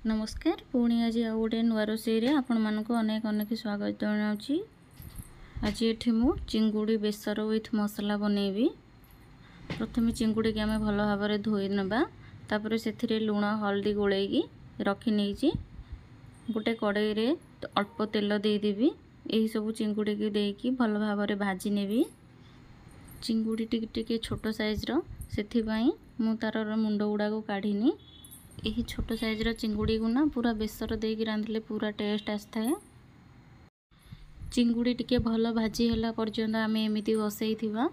नमस्कार पुणी आज आउ गोटे नुआ रोषे आपण मानक अनेक अनेक स्वागत जनाऊँगी। आज ये मु चिंगुड़ी बेसर विथ मसला बनैबी। प्रथम चिंगुड़ी की आम भल भाव में धोई नबा, तापर से लुण हल्दी गोलैकी रखी नहीं गोटे कड़ाई रे अल्प तेल देदेवी। यही सब चिंगुड़ी की देकी भल भाव में भाजी नेबी। चिंगुड़ी टिके छोट साइज से मु तार मुंड गुड़ा काढ़ीनी। यही छोट साइज चिंगुड़ी को ना पूरा बेसर देकी रांधिले पूरा टेस्ट आसता है। चिंगुड़ी टिके भल भाजी होला पर्यंत आम एमती बसई थिबा।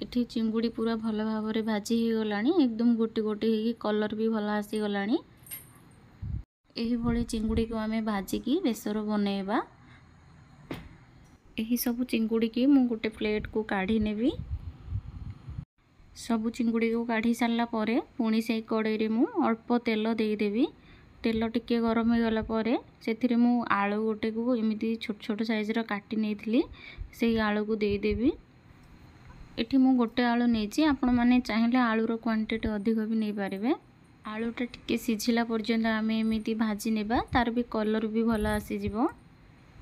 एठी चिंगुड़ी पूरा भल भाव में भाजी हो गलानी, एकदम गोटी गोटी होगी कलर भी भल आसी गलानी। यही भली चिंगुड़ी को आम भाजिकी बेसर बनैबा। यही सब चिंगुड़ी की मु गोटे प्लेट को काढ़ी नेबी। सबु चिंगुड़ी को काढ़ी सारा पर पुणी से कड़ाई रे मु अल्प तेल देदेवी। तेल टिके गरम हो गला पर से मु आलू गोटे को एमती छोट छोट साइज काटी नहीं से आलू को देदेवी। एठी मु गोटे आलू नहीं, आपण माने चाहिए आलूर क्वांटिटी अधिक भी नहीं पारे। आलूटा टिके सिझिला पर्यंत आम एमती भाजी नेबा, तार भी कलर भी भल आसीजिवो।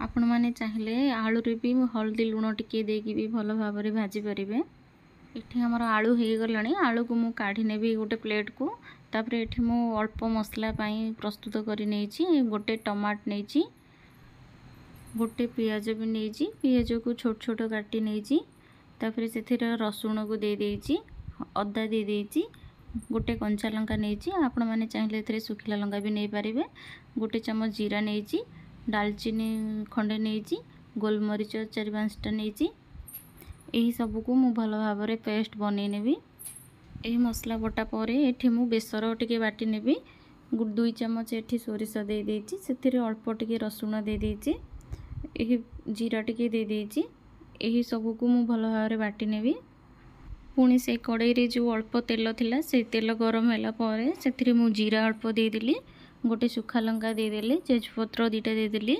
आपण माने चाहिए आलू रे भी हल्दी लुण टिके देकी भी भल भाव में भाजी पारिबे। एठी हमर आलू हो गलानी, आलू को मु काढ़ी नेबी गोटे प्लेट को। तापर एठी मु अल्प मसला पाई प्रस्तुत करी नेछि। गोटे टमाट नेछि, गोटे पियाज भी नेछि, पियाज को छोट छोट काटी नेछि। तापर सेथिरे रसुण को दे देछि, अदा दे देछि, गोटे कंचा लंका नेछि। आपण माने चाहिए एथिरे सुखिला लंका भी नै पारिबे। गोटे चम्मच जीरा नेछि, दालचीनी खंडे नेछि, गोलमरीच 4-5टा नेछि। यही सब को मु भल भाव में पेस्ट बनै नेबी। यही मसला बटा पर एठी मु बेसर टिके बाटी नेबी। 2 चम्मच एठी सोरिष दे देछि, सेथिरे अल्प टिके रसुण दे देछि, यही जीरा टिके दे देछि। यही सब को मु भल भाव में बाटी नेबी। पुणी से कड़ाई रे जो अल्प तेल थिला से तेल गरम होला पर सेथिरे मु जीरा अल्प दे देली, गोटे सुखा लंका दे देली, तेजपत्र 2टा दे देली।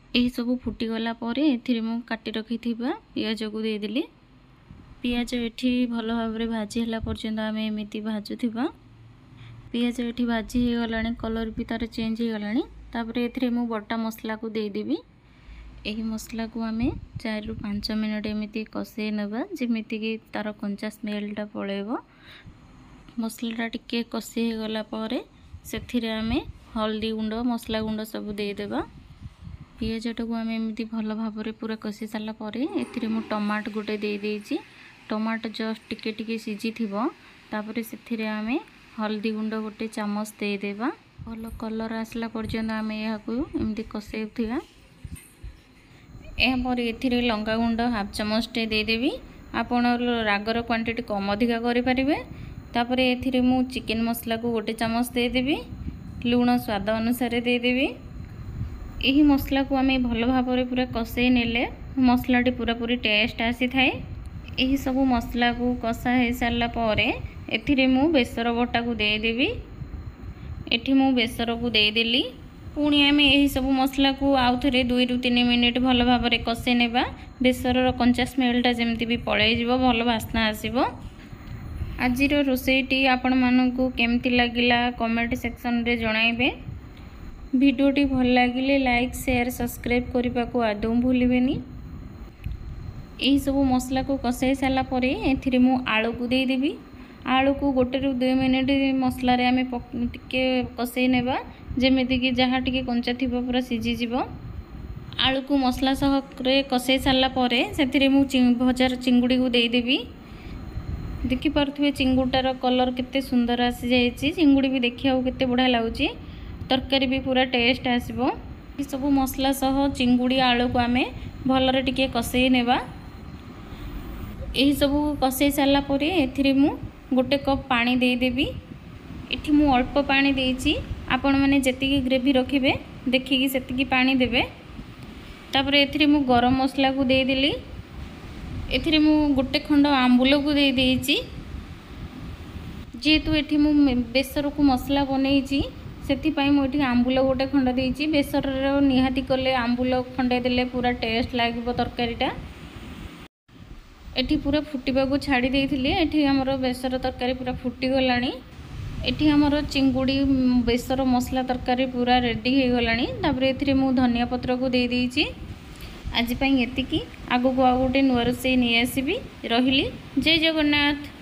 यही सब फुटी गला पर एथिरे मु काटी रखी थिबा पियाज को दे देली। पियाज एठी भल भाव में भाजी होला पर्यंत आम एमती भाजुथिबा। पियाज एठी भाजी हो गलानी, कलर भी तार चेंज हो गलानी। तापर एथिरे मु बटा मसला को दे देबी। यही मसला को आम 4-5 मिनट एमती कषे नबा, जेमिति कि तार कंचा स्मेलटा पळेबो। मसलाटा टिके कषे हो गला पर सेथिरे आम हल्दी गुंड मसला गुंड सब दे देबा। पियाजटा को आम एमती भल भाव में पूरा कषि सारा पर एथिरे मु टमाट गोटे दे देछि। टमाट जस्ट टिके टिके सिझी थिबो, तापर सेथिरे आम हल्दी गुंड गोटे चामच दे देबा। भल कलर आसला पर्यंत आम या एमती कषेउथिबा। पर एथिरे लंका गुंड 1/2 चम्मच टे दे देबी। आपण रागर क्वांटिटी कम अधिका करि परिबे। तापर एथिरे मु चिकन मसला को गोटे चामच दे देबी, लुण स्वाद अनुसार दे देबी। यही मसला को आम भल भाव में पूरा कषे नेले मसलाटी पूरा पूरी टेस्ट आसी थाए। यही सब मसला को कषा हो सारा पर एथिरे मु बेसर बटा को दे देबी। एठी मु बेसर को दे देली। पुणी आम यही सब मसला को आउ थे 2-3 मिनिट भल भाव में कषे नेबा। बेसर कंचा स्मेलटा जमती भी पळै जिवो, भल वासना आसीबो। आजिर रोषेईटी आपण मानकु केमती लागिला कमेंट सेक्शन रे जणाइबे। भिडियोटी भल लगिले लाइक शेयर सब्सक्राइब करने को आदौ भूलें। यही सब मसला को कषाई सारा पर एथिरे मु आलू को दे देबी। आलू को 1-2 मिनिट मसला रे आमे टिके कषाई नेबा, जेमिति कि जहाँ टिके कंचा थिबो पूरा सिझी जिवो। आलू को मसला सह कषाई सारा पर सेथिरे मु भजार चिंगुड़ी को दे देबी। देखि पारुथबे चिंगुटार कलर केते सुंदर आसी जायछि। चिंगुड़ी भी देखिया केते बढ़िया लाଗୁछि, तरकारी भी पूरा टेस्ट आसबो। ये सब मसला सह चिंगुड़ी आलू को आमे भलरे टिके कषाई नेबा। यही सब कषाई सारा पर एथिरे मु गोटे कप पानी दे देबी। एठी मु अल्प पानी देछि, आपण माने जेतिकी ग्रेवी रखिबे देखिकी सेतिकी पानी देबे। तापर एथिरे मु गरम मसला को दे देली। एथिरे मु गोटे खंड आंबुल को दे देछि। जेहेतु एठी मु बेसर को मसला बनैछि सेथिपाई मुझे आंबुल गोटे खंड देछि। बेसर निहाती कले आंबुल खंडे देले पूरा टेस्ट लागिबो तरकारीटा। एठी पूरा फुटिबा को छाड़ी देइथिले। एठी हमर बेसर तरकारी पूरा फुटी गलानी। एठी हमर चिंगुड़ी बेसर मसला तरकारी पूरा रेडी हो गलानी। तापर एथिरे मु धनिया पत्र को दे देइछि। आज एतिकी आगो को आ गोटे नुआ रोषेई नहीं आसबि। रहिली। जय जगन्नाथ।